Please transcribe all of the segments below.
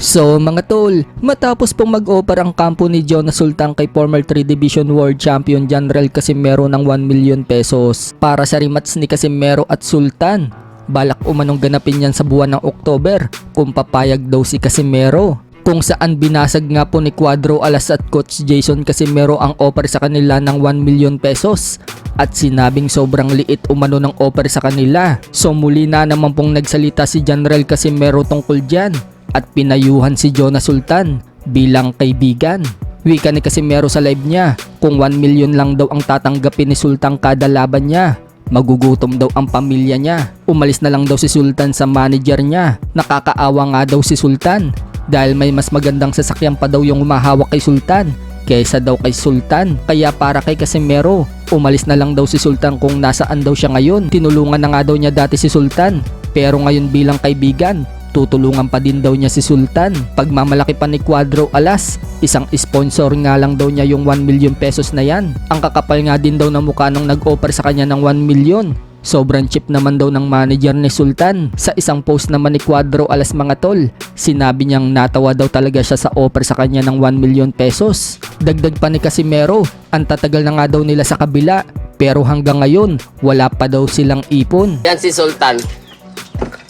So mga tol, matapos pong mag-offer ang kampo ni Jonas Sultan kay former 3 Division World Champion Janrel Casimero ng 1 million pesos para sa rematch ni Casimero at Sultan, balak umanong ganapin yan sa buwan ng October kung papayag daw si Casimero. Kung saan binasag nga po ni Cuadro Alas at Coach Jason Casimero ang offer sa kanila ng 1 million pesos at sinabing sobrang liit umano ng offer sa kanila. So muli na naman pong nagsalita si Janrel Casimero tungkol dyan at pinayuhan si Jonas Sultan bilang kaibigan. Wika ni Casimero sa live niya, kung 1 million lang daw ang tatanggapin ni Sultan kada laban niya, magugutom daw ang pamilya niya. Umalis na lang daw si Sultan sa manager niya. Nakakaawa nga daw si Sultan dahil may mas magandang sasakyan pa daw yung humahawak kay Sultan kaysa daw kay Sultan. Kaya para kay Casimero, umalis na lang daw si Sultan kung nasaan daw siya ngayon. Tinulungan na nga daw niya dati si Sultan, pero ngayon bilang kaibigan, tutulungan pa din daw niya si Sultan. Pagmamalaki pa ni Cuadro Alas, isang sponsor nga lang daw niya yung 1 million pesos na yan. Ang kakapal nga din daw ng mukha nung nag-offer sa kanya ng 1 million. Sobrang cheap naman daw ng manager ni Sultan. Sa isang post naman ni Cuadro Alas mga tol, sinabi niyang natawa daw talaga siya sa offer sa kanya ng 1 million pesos. Dagdag pa ni Casimero, ang tatagal na nga daw nila sa kabila, pero hanggang ngayon, wala pa daw silang ipon. Yan si Sultan,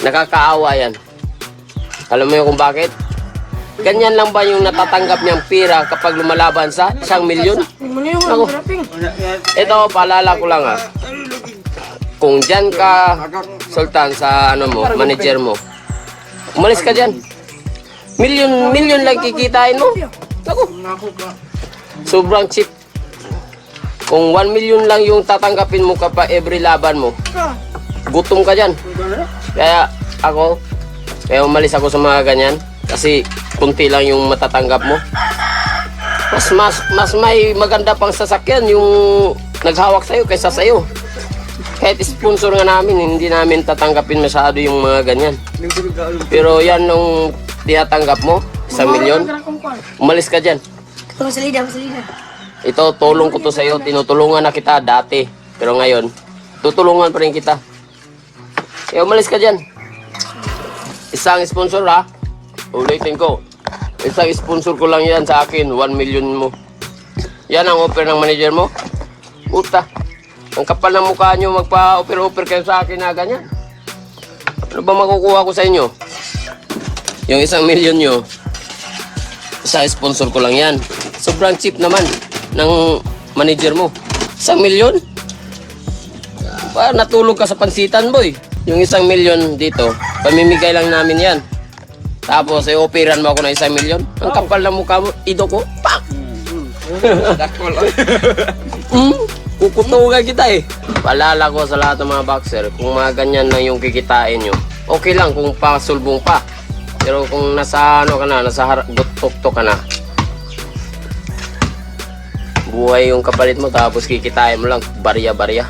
nakakaawa yan. Alam mo yun kung bakit? Ganyan lang ba yung natatanggap niyang pira kapag lumalaban sa 1 milyon? Ako, ito, paalala ko lang kung dyan ka, Sultan, sa manager mo, umalis ka dyan. Milyon lang kikitain mo. Ako, sobrang cheap. Kung 1 million lang yung tatanggapin mo kapag every laban mo, gutom ka dyan. Kaya umalis ako sa mga ganyan kasi kunti lang yung matatanggap mo. Mas may maganda pang sasakyan yung naghawak sa'yo kaysa sa'yo. Kahit sponsor nga namin, hindi namin tatanggapin masyado yung mga ganyan. Pero yan nung tinatanggap mo, 1 milyon, umalis ka dyan. Ito, tulong ko to sa'yo. Tinutulungan na kita dati. Pero ngayon, tutulungan pa rin kita. Kaya umalis ka dyan. Isang sponsor ulitin ko. Isang sponsor ko lang yan sa akin, 1 million mo. Yan ang offer ng manager mo. Puta, ang kapal ng mukha nyo, magpa-offer kayo sa akin na ganyan. Ano ba makukuha ko sa inyo? Yung 1 million nyo, isang sponsor ko lang yan. Sobrang cheap naman ng manager mo. 1 million? Natulog ka sa pansitan, boy. Yung 1 million dito, pamimigay lang namin yan. Tapos operan mo ako ng 1 million. Ang kapal ng mukha mo, ido ko, pak! Kukutugan kita Paalala ko sa lahat ng mga boxer, kung mga ganyan lang yung kikitain nyo, okay lang kung pasulbong pa. Pero kung nasa nasa tuktok ka na, buhay yung kapalit mo tapos kikitain mo lang barya-barya.